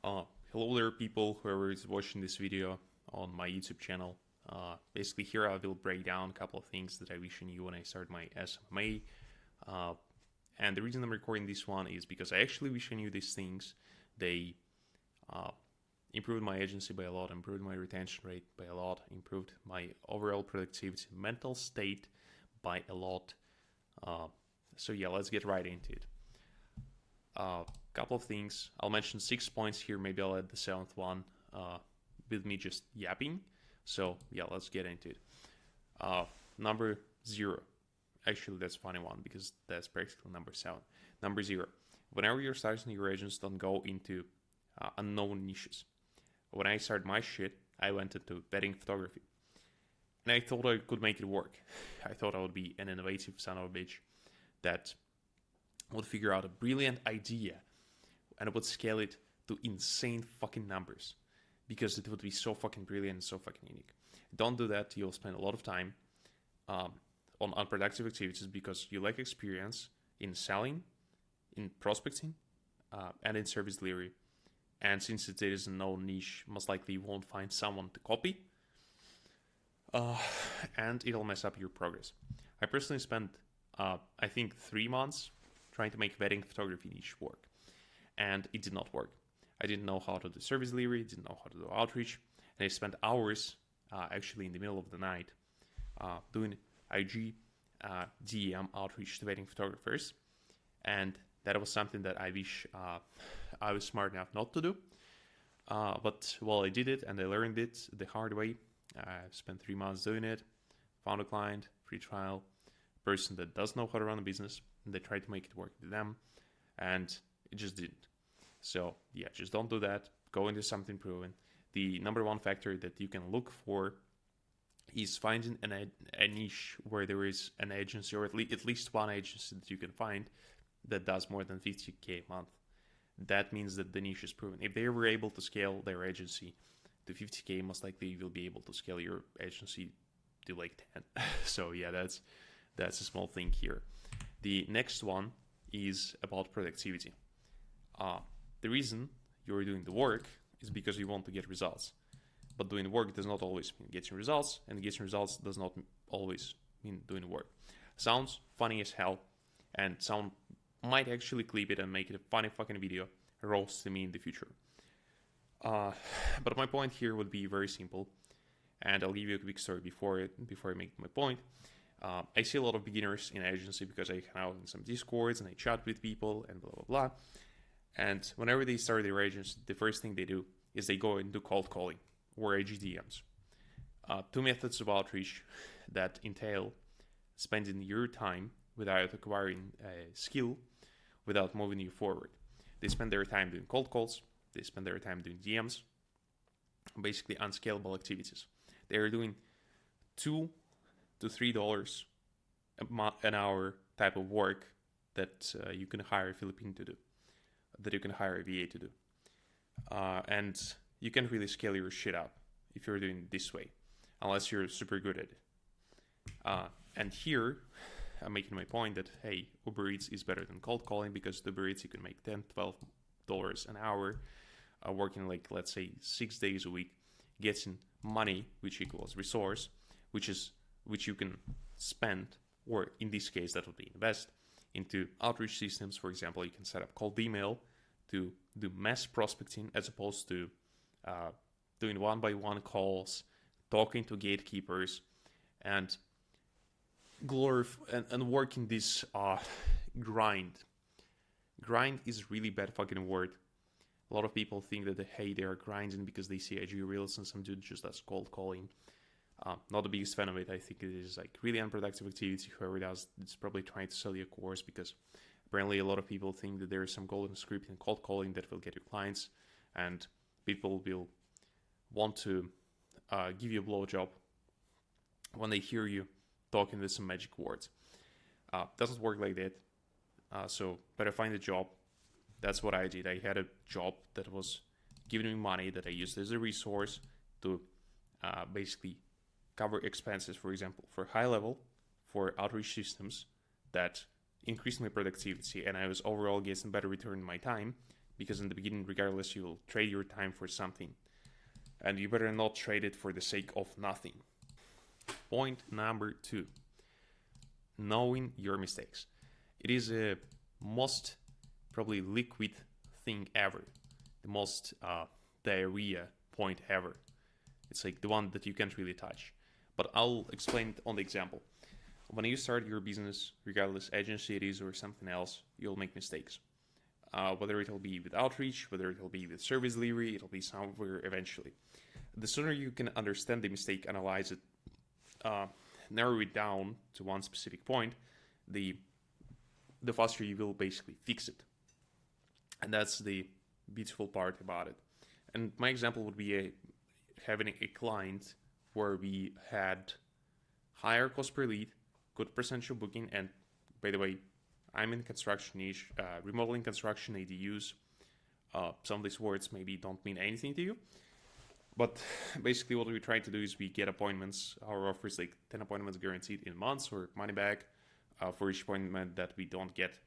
Hello there, people, whoever is watching this video on my YouTube channel. Basically, here I will break down a couple of things that I wish I knew when I started my smma. And the reason I'm recording this one is because I actually wish I knew these things. They improved my agency by a lot, improved my retention rate by a lot, improved my overall productivity, mental state by a lot. So yeah, let's get right into it. Couple of things. I'll mention 6 points here. Maybe I'll add the 7th one with me just yapping. So yeah, let's get into it. Number 0. Actually, that's a funny one because that's practically number 7. Number 0. Whenever you're starting your agents, don't go into unknown niches. When I started my shit, I went into wedding photography. And I thought I could make it work. I thought I would be an innovative son of a bitch that would figure out a brilliant idea and would scale it to insane fucking numbers because it would be so fucking brilliant and so fucking unique. Don't do that. You'll spend a lot of time on unproductive activities because you lack experience in selling, in prospecting, and in service delivery. And since there is no niche, most likely you won't find someone to copy, and it'll mess up your progress. I personally spent, I think, 3 months trying to make wedding photography niche work, and it did not work. I didn't know how to do service delivery, didn't know how to do outreach, and I spent hours actually in the middle of the night doing IG DM outreach to wedding photographers, and that was something that I wish I was smart enough not to do. But well, I did it and I learned it the hard way. I spent 3 months doing it, found a client, free trial, person that does know how to run a business, and they tried to make it work with them, and it just didn't. So yeah, just don't do that. Go into something proven. The number one factor that you can look for is finding a niche where there is an agency, or at least one agency that you can find that does more than 50K a month. That means that the niche is proven. If they were able to scale their agency to 50K, most likely you will be able to scale your agency to like 10. So yeah, that's a small thing here. The next one is about productivity. The reason you're doing the work is because you want to get results. But doing the work does not always mean getting results, and getting results does not always mean doing the work. Sounds funny as hell, and someone might actually clip it and make it a funny fucking video, roast me in the future. But my point here would be very simple, and I'll give you a quick story before I make my point. I see a lot of beginners in agency because I hang out in some Discords and I chat with people and blah, blah, blah. And whenever they start their agency, the first thing they do is they go and do cold calling or AGDMs. 2 methods of outreach that entail spending your time without acquiring a skill, without moving you forward. They spend their time doing cold calls, they spend their time doing DMs, basically unscalable activities. They are doing $2 to $3 an hour type of work that you can hire a Filipino to do, that you can hire a VA to do. And you can't really scale your shit up if you're doing it this way, unless you're super good at it. And here, I'm making my point that, hey, Uber Eats is better than cold calling because Uber Eats you can make $10, $12 an hour, working like, let's say, 6 days a week, getting money, which equals resource, which you can spend, or in this case, that would be invest into outreach systems. For example, you can set up cold email to do mass prospecting as opposed to doing one-by-one calls, talking to gatekeepers, and and working this grind. Grind is really bad fucking word. A lot of people think that they are grinding because they see IG reels and some dude just does cold calling. Not the biggest fan of it. I think it is like really unproductive activity. Whoever does, it's probably trying to sell you a course because apparently a lot of people think that there is some golden script in cold calling that will get you clients, and people will want to give you a blowjob when they hear you talking with some magic words. Doesn't work like that. So better find a job. That's what I did. I had a job that was giving me money that I used as a resource to basically cover expenses, for example, for high level, for outreach systems that increased my productivity, and I was overall getting better return on my time because in the beginning, regardless, you'll trade your time for something, and you better not trade it for the sake of nothing. Point number 2: knowing your mistakes. It is a most probably liquid thing ever, the most diarrhea point ever. It's like the one that you can't really touch. But I'll explain it on the example. When you start your business, regardless agency it is or something else, you'll make mistakes. Whether it'll be with outreach, whether it'll be with service delivery, it'll be somewhere eventually. The sooner you can understand the mistake, analyze it, narrow it down to one specific point, the faster you will basically fix it. And that's the beautiful part about it. And my example would be having a client where we had higher cost per lead, good percentage of booking, and by the way, I'm in construction niche, remodeling, construction, ADUs. Some of these words maybe don't mean anything to you, but basically what we try to do is we get appointments. Our offer is like 10 appointments guaranteed in months or money back for each appointment that we don't get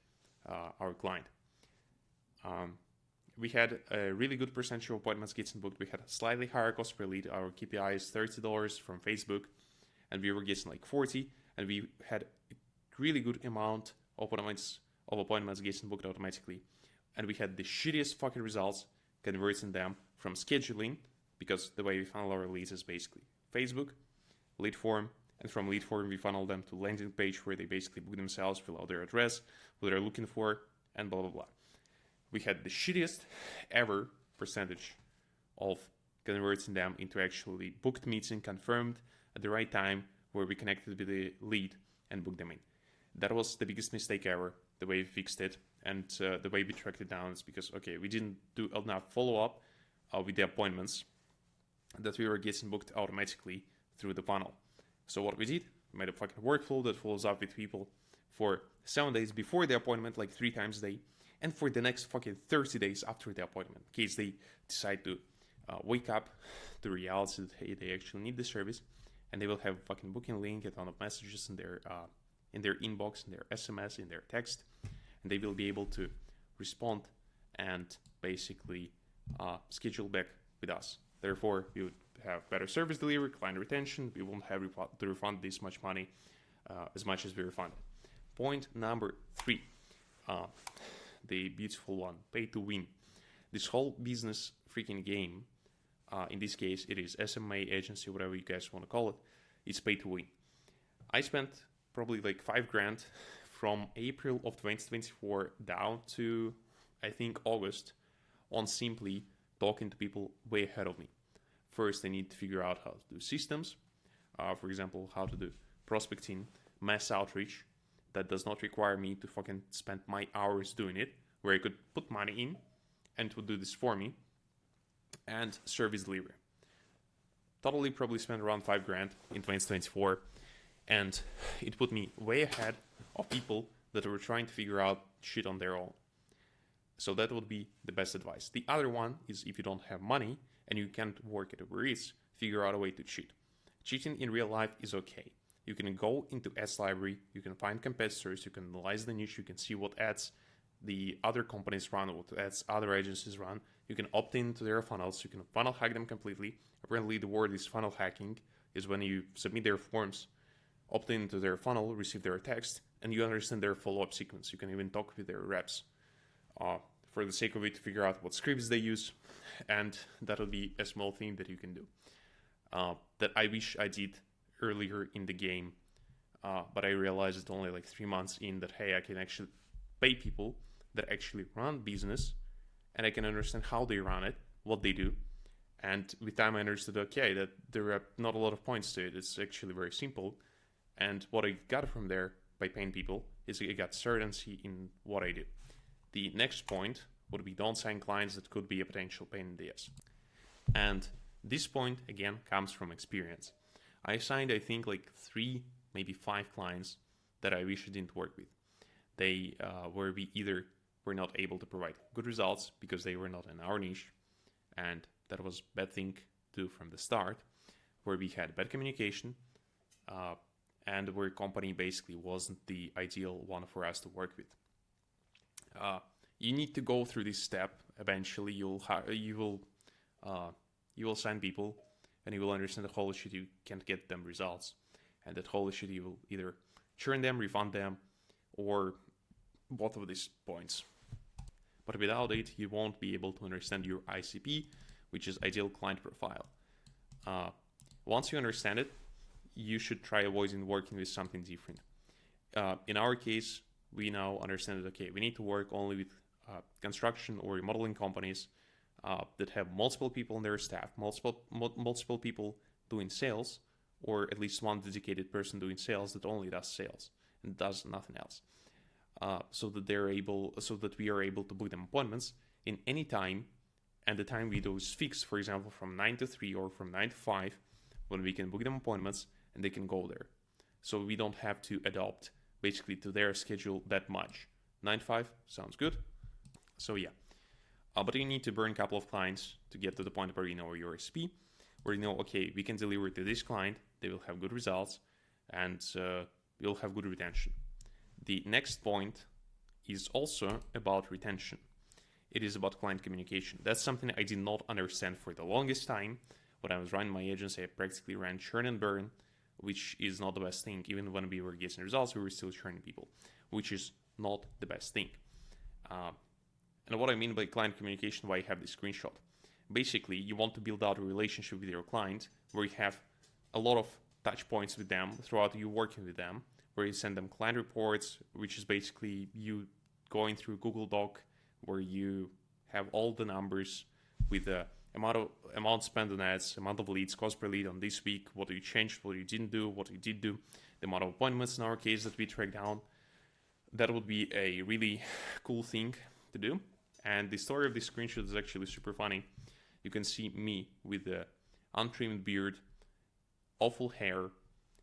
our client. We had a really good percentage of appointments getting booked. We had a slightly higher cost per lead. Our KPI is $30 from Facebook, and we were getting like 40, and we had a really good amount of appointments getting booked automatically. And we had the shittiest fucking results converting them from scheduling, because the way we funnel our leads is basically Facebook, lead form, and from lead form we funnel them to landing page where they basically book themselves, fill out their address, what they're looking for, and blah blah blah. We had the shittiest ever percentage of converting them into actually booked meeting, confirmed at the right time, where we connected with the lead and booked them in. That was the biggest mistake ever, the way we fixed it, and the way we tracked it down is because, okay, we didn't do enough follow-up with the appointments that we were getting booked automatically through the funnel. So what we did, we made a fucking workflow that follows up with people for 7 days before the appointment, like 3 times a day, and for the next fucking 30 days after the appointment, in case they decide to wake up to reality that, hey, they actually need the service, and they will have a fucking booking link, a ton of messages in their inbox, in their SMS, in their text, and they will be able to respond and basically schedule back with us. Therefore, we would have better service delivery, client retention. We won't have to refund this much money as much as we refunded. Point number 3. The beautiful one, pay to win. This whole business freaking game, in this case, it is SMA, agency, whatever you guys want to call it, it's pay to win. I spent probably like $5,000 from April of 2024 down to, I think, August on simply talking to people way ahead of me. First, I need to figure out how to do systems. For example, how to do prospecting, mass outreach, that does not require me to fucking spend my hours doing it, where I could put money in and it would do this for me, and service delivery. Totally probably spent around $5,000 in 2024, and it put me way ahead of people that were trying to figure out shit on their own. So that would be the best advice. The other one is, if you don't have money and you can't work at Uber Eats, figure out a way to cheat. Cheating in real life is okay. You can go into ads library, you can find competitors, you can analyze the niche, you can see what ads the other companies run, what ads other agencies run. You can opt into their funnels, you can funnel hack them completely. Apparently the word is funnel hacking, is when you submit their forms, opt into their funnel, receive their text, and you understand their follow-up sequence. You can even talk with their reps for the sake of it to figure out what scripts they use, and that would be a small thing that you can do. That I wish I did earlier in the game, but I realized it only like 3 months in that, hey, I can actually pay people that actually run business, and I can understand how they run it, what they do. And with time I understood, okay, that there are not a lot of points to it. It's actually very simple. And what I got from there by paying people is I got certainty in what I do. The next point would be, don't sign clients that could be a potential pain in the ass. And this point, again, comes from experience. I signed, I think, like 3, maybe 5 clients that I wish I didn't work with. They we either were not able to provide good results because they were not in our niche, and that was a bad thing to do from the start, where we had bad communication, and where company basically wasn't the ideal one for us to work with. you need to go through this step. Eventually, you will sign people, and you will understand the whole issue. You can't get them results, and that whole issue you will either churn them, refund them, or both of these points. But without it, you won't be able to understand your ICP, which is ideal client profile. Once you understand it, you should try avoiding working with something different. In our case, we now understand that, okay, we need to work only with construction or remodeling companies that have multiple people in their staff, multiple people doing sales, or at least one dedicated person doing sales that only does sales and does nothing else. So that we are able to book them appointments in any time, and the time window is fixed, for example, from 9 to 3 or from 9 to 5, when we can book them appointments and they can go there. So we don't have to adopt basically to their schedule that much. 9 to 5 sounds good. So yeah. But you need to burn a couple of clients to get to the point where you know your SP, where you know, okay, we can deliver to this client, they will have good results, and we'll have good retention. The next point is also about retention. It is about client communication. That's something I did not understand for the longest time. When I was running my agency, I practically ran churn and burn, which is not the best thing. Even when we were getting results, we were still churning people, which is not the best thing. And what I mean by client communication, why I have this screenshot. Basically, you want to build out a relationship with your client where you have a lot of touch points with them throughout you working with them, where you send them client reports, which is basically you going through Google Doc, where you have all the numbers with the amount spent on ads, amount of leads, cost per lead on this week, what you changed, what you didn't do, what you did do, the amount of appointments in our case that we track down. That would be a really cool thing to do. And the story of this screenshot is actually super funny. You can see me with the untrimmed beard, awful hair,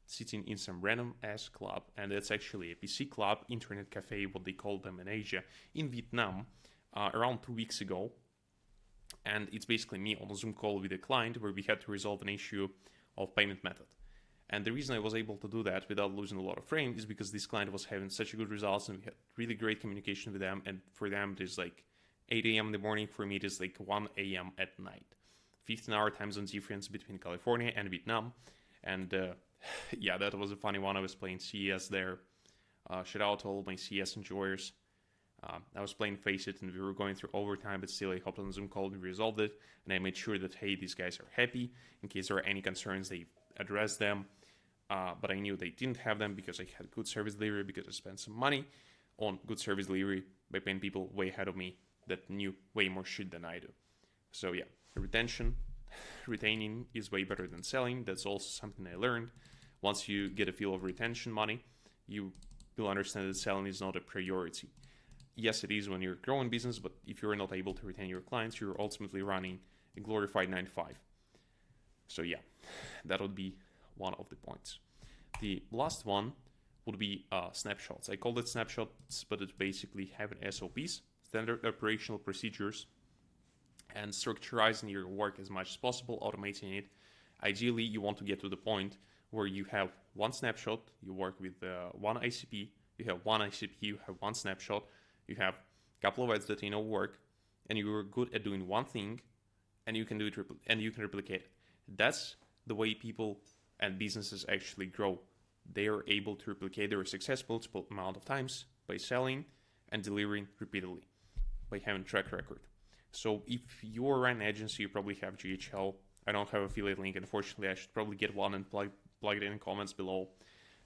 sitting in some random ass club, and that's actually a PC club, internet cafe, what they call them in Asia, in Vietnam, around 2 weeks ago. And it's basically me on a Zoom call with a client where we had to resolve an issue of payment method. And the reason I was able to do that without losing a lot of frame is because this client was having such a good results, and we had really great communication with them. And for them, it is like 8 a.m. in the morning. For me, it is like 1 a.m. at night. 15-hour time zone difference between California and Vietnam. And yeah, that was a funny one. I was playing CS there. Shout out to all my CS enjoyers. I was playing Face It, and we were going through overtime, but still I hopped on a Zoom call and we resolved it. And I made sure that, hey, these guys are happy. In case there are any concerns, they addressed them. But I knew they didn't have them because I had good service delivery, because I spent some money on good service delivery by paying people way ahead of me that knew way more shit than I do. So yeah, retaining is way better than selling. That's also something I learned. Once you get a feel of retention money, you will understand that selling is not a priority. Yes, it is when you're a growing business, but if you're not able to retain your clients, you're ultimately running a glorified 9 to 5. So yeah, that would be one of the points. The last one would be snapshots. I call it snapshots, but it's basically having SOPs, standard operational procedures, and structurizing your work as much as possible, automating it. Ideally, you want to get to the point where you have one snapshot, you work with one ICP, you have one ICP, you have one snapshot, you have a couple of ads that you know work, and you're good at doing one thing, and you can do it, and you can replicate it. That's the way people and businesses actually grow. They are able to replicate their success multiple amount of times by selling and delivering repeatedly, by having track record. So if you're an agency, you probably have GHL. I don't have affiliate link. Unfortunately, I should probably get one and plug it in comments below,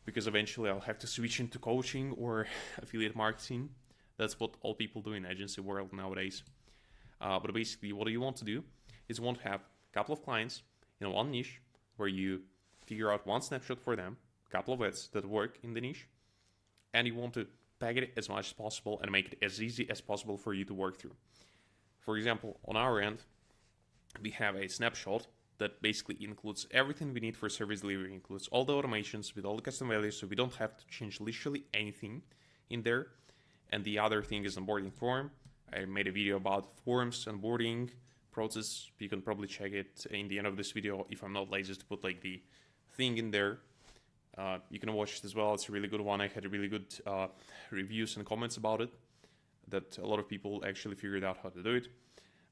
because eventually I'll have to switch into coaching or affiliate marketing. That's what all people do in agency world nowadays. But basically, what you want to do is you want to have a couple of clients in one niche where you figure out one snapshot for them, a couple of ads that work in the niche, and you want to package it as much as possible and make it as easy as possible for you to work through. For example, on our end, we have a snapshot that basically includes everything we need for service delivery, includes all the automations with all the custom values, so we don't have to change literally anything in there. And the other thing is onboarding form. I made a video about forms, onboarding process. You can probably check it in the end of this video if I'm not lazy to put like the thing in there. You can watch it as well. It's a really good one. I had really good reviews and comments about it. that a lot of people actually figured out how to do it.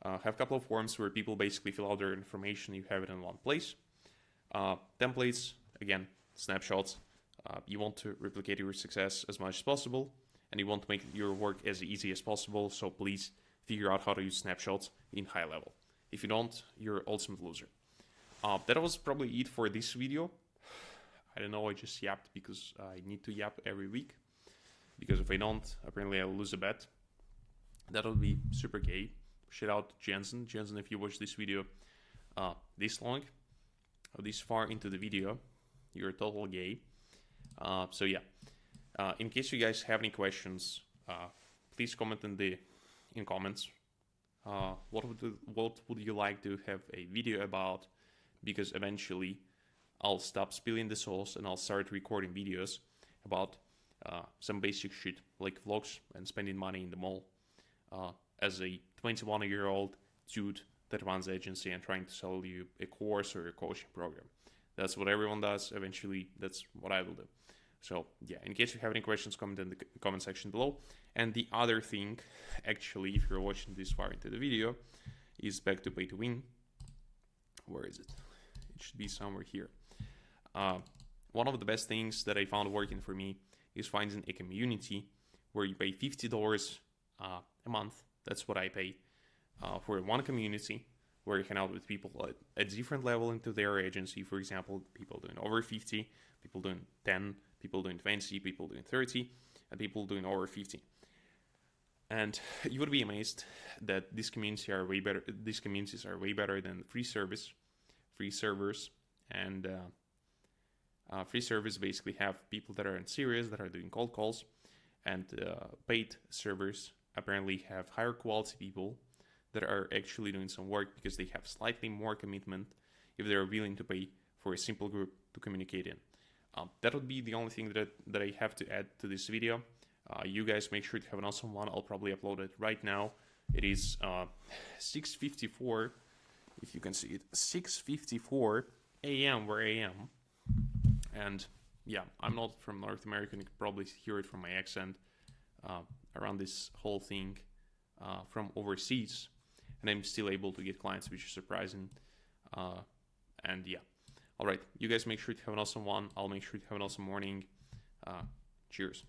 Have a couple of forms where people basically fill out their information. You have it in one place. Templates, again, snapshots. You want to replicate your success as much as possible, and you want to make your work as easy as possible, so please figure out how to use snapshots in high level. If you don't, you're ultimate loser. That was probably it for this video. I don't know, I just yapped because I need to yap every week. Because if I don't, apparently I'll lose a bet. That would be super gay. Shout out to Jensen. Jensen, if you watch this video this long, or this far into the video, you're a total gay. So yeah, in case you guys have any questions, please comment in comments. What would you like to have a video about? Because eventually I'll stop spilling the sauce and I'll start recording videos about some basic shit like vlogs and spending money in the mall as a 21-year-old dude that runs agency and trying to sell you a course or a coaching program. That's what everyone does. Eventually, that's what I will do. So yeah, in case you have any questions, comment in the comment section below. And the other thing, actually, if you're watching this far into the video, is back to pay to win. Where is it? It should be somewhere here. One of the best things that I found working for me is finding a community where you pay $50 a month. That's what I pay for one community where you hang out with people at different level into their agency. For example, people doing over 50, people doing 10, people doing 20, people doing 30, and people doing over 50. And you would be amazed that these communities are way better. These communities are way better than free servers, and free servers basically have people that are in serious, that are doing cold calls, and paid servers apparently have higher quality people that are actually doing some work because they have slightly more commitment if they're willing to pay for a simple group to communicate in. That would be the only thing that I have to add to this video. You guys make sure to have an awesome one. I'll probably upload it right now. It is 6:54, if you can see it, 6:54 a.m. where I am. And yeah, I'm not from North America. You can probably hear it from my accent around this whole thing from overseas. And I'm still able to get clients, which is surprising. And yeah. All right, you guys make sure to have an awesome one. I'll make sure to have an awesome morning. Cheers.